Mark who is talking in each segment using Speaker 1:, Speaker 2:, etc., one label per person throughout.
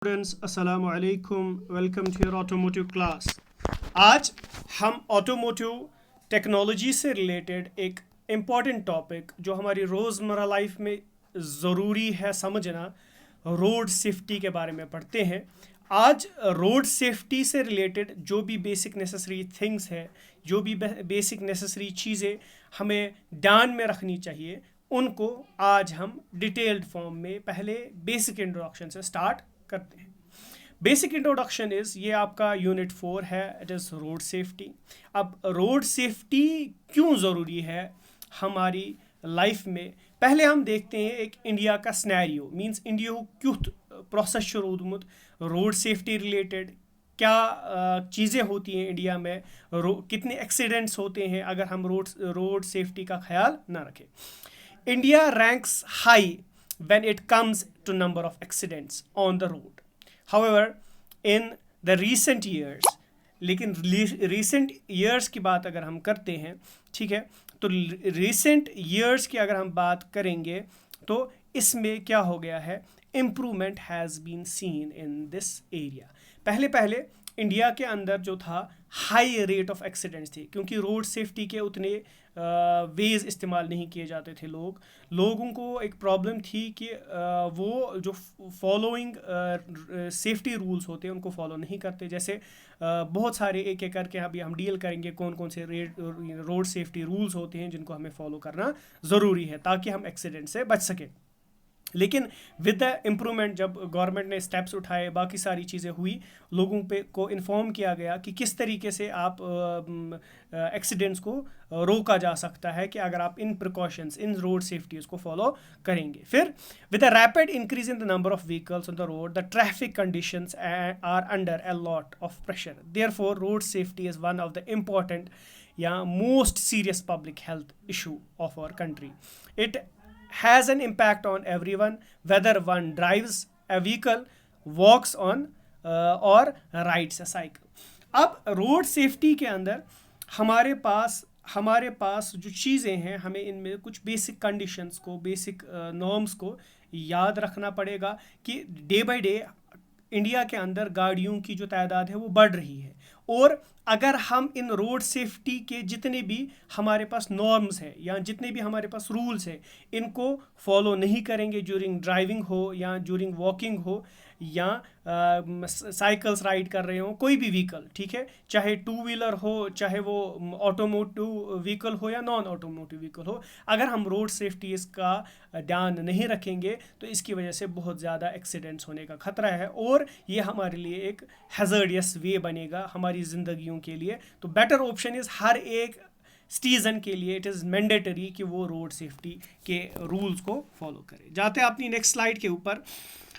Speaker 1: Students अस्सलामु अलैकुम, welcome to your automotive class. आज हम ऑटोमोटिव टेक्नोलॉजी से रिलेटेड एक इम्पॉर्टेंट टॉपिक जो हमारी रोज़मर्रा लाइफ में ज़रूरी है समझना, रोड सेफ्टी के बारे में पढ़ते हैं। आज रोड सेफ्टी से रिलेटेड जो भी बेसिक नेसेसरी थिंग्स है, जो भी बेसिक नेसेसरी चीज़ें हमें ध्यान में रखनी चाहिए, उनको आज हम डिटेल्ड फॉर्म में पहले बेसिक इंट्रोडक्शन से स्टार्ट करते हैं। बेसिक इंट्रोडक्शन इज़, ये आपका यूनिट 4 है, इट इज़ रोड सेफ्टी। अब रोड सेफ्टी क्यों ज़रूरी है हमारी लाइफ में, पहले हम देखते हैं एक इंडिया का स्नैरियो, मींस इंडिया क्युथ प्रोसेस रोदमुत रोड सेफ्टी रिलेटेड, क्या चीज़ें होती हैं इंडिया में, कितने एक्सीडेंट्स होते हैं अगर हम रोड सेफ्टी का ख्याल ना रखें। India ranks high when it comes to number of accidents on the road. However, in the recent years, लेकिन recent years की बात अगर हम करते हैं, ठीक है, तो recent years की अगर हम बात करेंगे तो इसमें क्या हो गया है, improvement has been seen in this area. पहले इंडिया के अंदर जो था हाई रेट ऑफ एक्सीडेंट्स थे, क्योंकि रोड सेफ्टी के उतने वेज इस्तेमाल नहीं किए जाते थे। लोगों को एक प्रॉब्लम थी कि वो जो फॉलोइंग सेफ्टी रूल्स होते हैं उनको फॉलो नहीं करते। जैसे बहुत सारे एक एक करके अभी हम डील करेंगे कौन कौन से रोड सेफ्टी रूल्स होते हैं जिनको हमें फॉलो करना ज़रूरी है ताकि हम एक्सीडेंट से बच सकें। लेकिन विद द इम्प्रूवमेंट, जब गवर्नमेंट ने स्टेप्स उठाए, बाकी सारी चीज़ें हुई, लोगों पे को इन्फॉर्म किया गया कि किस तरीके से आप एक्सीडेंट्स को रोका जा सकता है कि अगर आप इन प्रिकॉशंस, इन रोड सेफ्टीज़ को फॉलो करेंगे। फिर with the rapid increase in the number of vehicles on the road, the traffic conditions are under a lot of pressure. Therefore road safety is one of the important या most serious public health issue of our country. It has an impact on everyone, whether one drives a vehicle, walks on or rides a cycle. अब road safety के अंदर हमारे पास जो चीज़ें हैं, हमें इनमें कुछ बेसिक कंडीशंस को, बेसिक नॉर्म्स को याद रखना पड़ेगा कि डे बाय डे इंडिया के अंदर गाड़ियों की जो तादाद है वो बढ़ रही है, और अगर हम इन रोड सेफ्टी के जितने भी हमारे पास नॉर्म्स हैं या जितने भी हमारे पास रूल्स हैं, इनको फॉलो नहीं करेंगे ड्यूरिंग ड्राइविंग हो या ड्यूरिंग वॉकिंग हो या साइकिल्स राइड कर रहे हो, कोई भी व्हीकल, ठीक है, चाहे टू व्हीलर हो, चाहे वो ऑटोमोटिव व्हीकल हो या नॉन ऑटोमोटिव व्हीकल हो, अगर हम रोड सेफ्टी इसका ध्यान नहीं रखेंगे तो इसकी वजह से बहुत ज़्यादा एक्सीडेंट्स होने का खतरा है, और ये हमारे लिए एक हैज़र्डियस वे बनेगा हमारी ज़िंदगियों के लिए। तो बेटर ऑप्शन इज़, हर एक सिटीज़न के लिए इट इज़ मैंडेटरी कि वो रोड सेफ्टी के रूल्स को फॉलो करे। जाते हैं अपनी नेक्स्ट स्लाइड के ऊपर।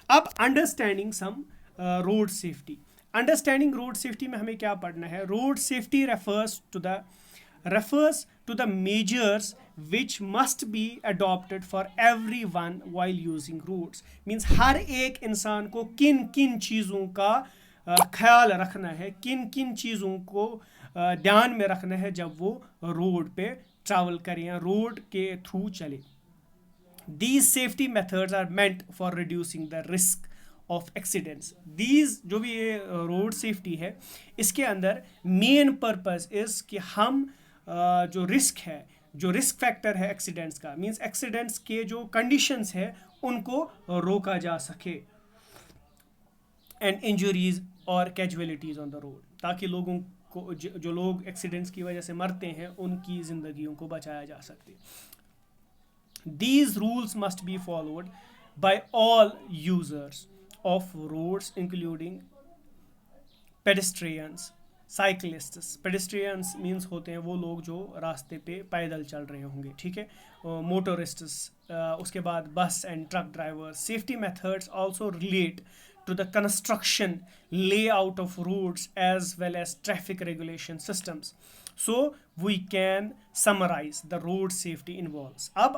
Speaker 1: अब understanding some road safety. Understanding road safety में हमें क्या पढ़ना है? Road safety refers to the measures which must be adopted for everyone while using roads. Means हर एक इंसान को किन किन चीज़ों का ख्याल रखना है, किन किन चीज़ों को ध्यान में रखना है जब वो रोड पे ट्रैवल करें या रोड के थ्रू चले। These safety methods are meant for reducing the risk of accidents. These जो भी ये रोड सेफ्टी है, इसके अंदर मेन पर्पस इज़ कि हम जो रिस्क है, जो रिस्क फैक्टर है एक्सीडेंट्स का, मींस एक्सीडेंट्स के जो कंडीशंस है उनको रोका जा सके, एंड इंजरीज और कैजुअलिटीज़ ऑन द रोड, ताकि लोगों को जो लोग एक्सीडेंट्स की वजह से मरते हैं उनकी ज़िंदगियों को बचाया जा सके। These rules must be followed by all users of roads, including pedestrians, cyclists. Pedestrians means होते हैं वो लोग जो रास्ते पे पैदल चल रहे होंगे, ठीक है, motorists, उसके बाद bus and truck drivers. Safety methods also relate to the construction layout of roads as well as traffic regulation systems. So we can summarize the road safety involves. अब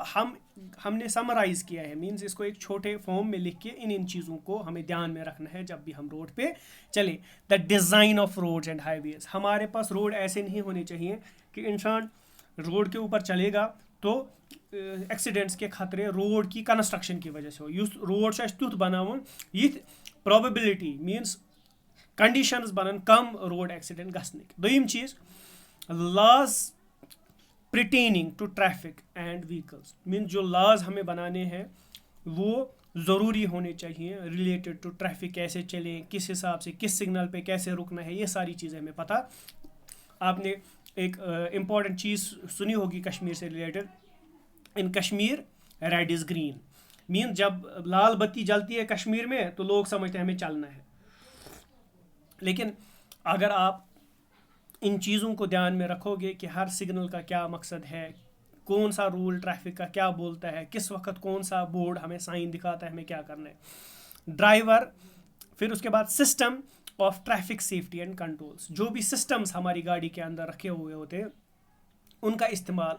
Speaker 1: हमने summarize किया है, मीन्स इसको एक छोटे form में लिख के इन चीज़ों को हमें ध्यान में रखना है जब भी हम रोड पे चले। The design of roads and highways, हमारे पास रोड ऐसे नहीं होने चाहिए कि इंसान रोड के ऊपर चलेगा तो एक्सीडेंट्स के खतरे रोड की कंस्ट्रक्शन की वजह से हो। युस रोड तुथ बनावन, probability means conditions बनन कम road accident गसनिक। दोयम चीज laws pertaining to traffic and vehicles means जो laws हमें बनाने हैं वो ज़रूरी होने चाहिए रिलेटेड टू ट्रैफिक, कैसे चले, किस हिसाब से, किस सिग्नल पे कैसे रुकना है, ये सारी चीज़ें हमें पता। आपने एक इम्पॉर्टेंट चीज़ सुनी होगी कश्मीर से related, in Kashmir red is green mean जब लाल बत्ती जलती है कश्मीर में तो लोग समझते हैं हमें चलना है। लेकिन अगर आप इन चीज़ों को ध्यान में रखोगे कि हर सिग्नल का क्या मकसद है, कौन सा रूल ट्रैफिक का क्या बोलता है, किस वक्त कौन सा बोर्ड हमें साइन दिखाता है हमें क्या करना है, ड्राइवर, फिर उसके बाद system of traffic safety and controls, जो भी सिस्टम्स हमारी गाड़ी के अंदर रखे हुए होते हैं उनका इस्तेमाल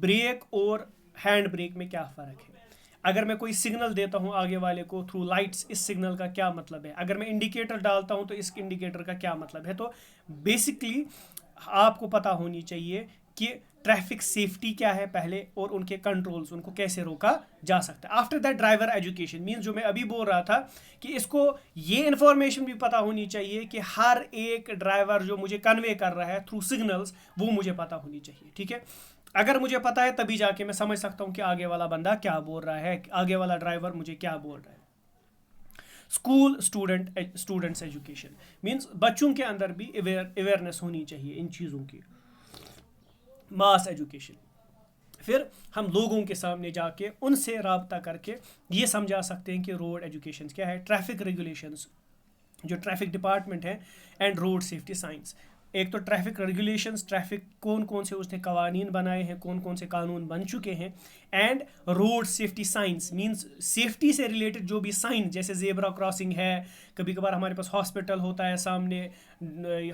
Speaker 1: ब्रेक और हैंड ब्रेक में क्या फ़र्क है। अगर मैं कोई सिग्नल देता हूँ आगे वाले को थ्रू लाइट्स, इस सिग्नल का क्या मतलब है, अगर मैं इंडिकेटर डालता हूँ तो इस इंडिकेटर का क्या मतलब है। तो बेसिकली आपको पता होनी चाहिए कि ट्रैफिक सेफ्टी क्या है पहले और उनके कंट्रोल्स, उनको कैसे रोका जा सकता है। After that driver education means जो मैं अभी बोल रहा था कि इसको ये इन्फॉर्मेशन भी पता होनी चाहिए कि हर एक ड्राइवर जो मुझे कन्वे कर रहा है थ्रू सिग्नल्स वो मुझे पता होनी चाहिए। ठीक है, अगर मुझे पता है तभी जाके मैं समझ सकता हूँ कि आगे वाला बंदा क्या बोल रहा है, आगे वाला ड्राइवर मुझे क्या बोल रहा है। स्कूल स्टूडेंट्स एजुकेशन मीन्स बच्चों के अंदर भी अवेयरनेस होनी चाहिए इन चीज़ों की। मास एजुकेशन, फिर हम लोगों के सामने जाके उनसे रब्ता करके ये समझा सकते हैं कि रोड एजुकेशन क्या है, ट्रैफिक रेगुलेशंस जो ट्रैफिक डिपार्टमेंट है, एंड रोड सेफ्टी साइंस। एक तो ट्रैफिक रेगुलेशंस, ट्रैफिक कौन कौन से उसने कवानीन बनाए हैं, कौन कौन से कानून बन चुके हैं, and road safety science means safety से रिलेटेड जो भी साइन, जैसे जेब्रा क्रॉसिंग है, कभी कभार हमारे पास हॉस्पिटल होता है सामने,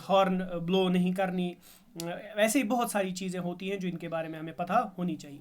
Speaker 1: हॉर्न ब्लो नहीं करनी, वैसे ही बहुत सारी चीज़ें होती हैं जो इनके बारे में हमें पता होनी चाहिए।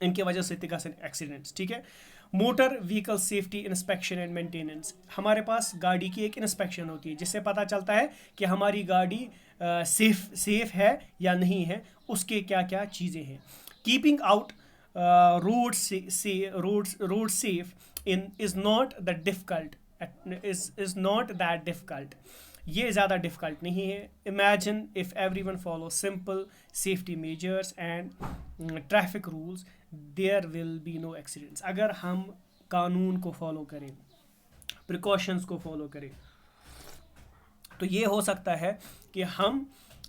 Speaker 1: इनके वजह से एक्सीडेंट्स। ठीक है, motor vehicle safety inspection and maintenance, हमारे पास गाड़ी की एक इंस्पेक्शन होती है जिससे पता चलता है कि हमारी गाड़ी सेफ है या नहीं है, उसके क्या क्या चीज़ें हैं। Keeping out road safe in is not the difficult, is not that difficult, ये ज़्यादा डिफ़िकल्ट नहीं है। Imagine if everyone follow simple safety measures and traffic rules there will be no accidents. अगर हम कानून को फॉलो करें, precautions को फॉलो करें, तो ये हो सकता है कि हम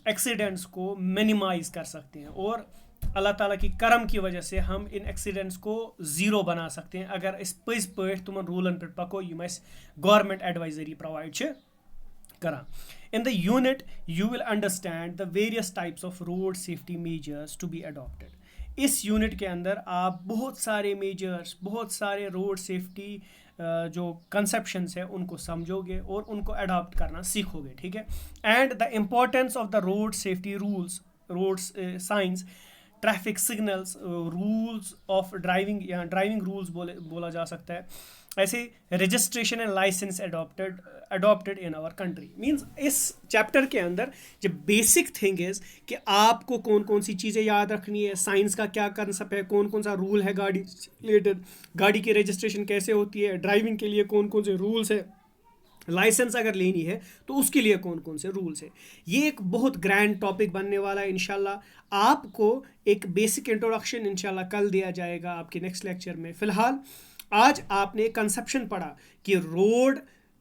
Speaker 1: एक्सीडेंट्स को मिनिमाइज़ कर सकते हैं और अल्लाह ताला की करम की वजह से हम इन एक्सीडेंट्स को ज़ीरो बना सकते हैं अगर इस पज़ पॉइंट तुम रूलन पे पको यम गवर्नमेंट एडवाइजरी प्रोवाइड करा। In the unit, you will understand the various types of road safety measures to be adopted. इस यूनिट के अंदर आप बहुत सारे मेजर्स, बहुत सारे रोड सेफ्टी जो कंसेप्शंस है उनको समझोगे और उनको अडॉप्ट करना सीखोगे। ठीक है, and the importance of the road safety rules, road science, traffic signals, rules of driving या ड्राइविंग रूल्स बोला जा सकता है। ऐसे registration and licence adopted in our country means इस चैप्टर के अंदर जो बेसिक थिंग इज़ कि आपको कौन कौन सी चीज़ें याद रखनी है, साइंस का क्या कंसेप्ट है, कौन कौन सा रूल है गाड़ी रिलेटेड, गाड़ी की रजिस्ट्रेशन कैसे होती है, ड्राइविंग के लिए कौन कौन से रूल्स है, लाइसेंस अगर लेनी है तो उसके लिए कौन कौन से रूल्स है। ये एक बहुत ग्रैंड टॉपिक बनने वाला है। इंशाल्लाह आपको एक बेसिक इंट्रोडक्शन इंशाल्लाह कल दिया जाएगा आपके नेक्स्ट लेक्चर में। फ़िलहाल आज आपने कंसेप्शन पढ़ा कि रोड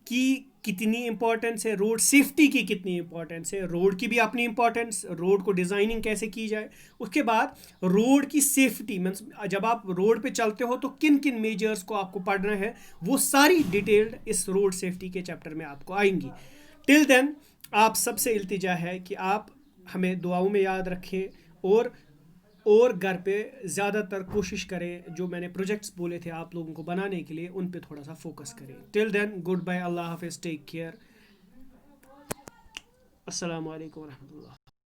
Speaker 1: की कितनी इंपॉर्टेंस है, रोड सेफ्टी की कितनी इंपॉर्टेंस है, रोड की भी अपनी इंपॉर्टेंस, रोड को डिज़ाइनिंग कैसे की जाए, उसके बाद रोड की सेफ्टी मीन्स जब आप रोड पे चलते हो तो किन किन मेजर्स को आपको पढ़ना है, वो सारी डिटेल्ड इस रोड सेफ्टी के चैप्टर में आपको आएंगी। टिल देन आप सबसे इल्तिजा है कि आप हमें दुआओं में याद रखें और घर पे ज़्यादातर कोशिश करें जो मैंने प्रोजेक्ट्स बोले थे आप लोगों को बनाने के लिए उन पे थोड़ा सा फोकस करें। टिल देन गुड बाय, अल्लाह हाफिज़, टेक केयर, अस्सलाम वालेकुम रहमतुल्लाह।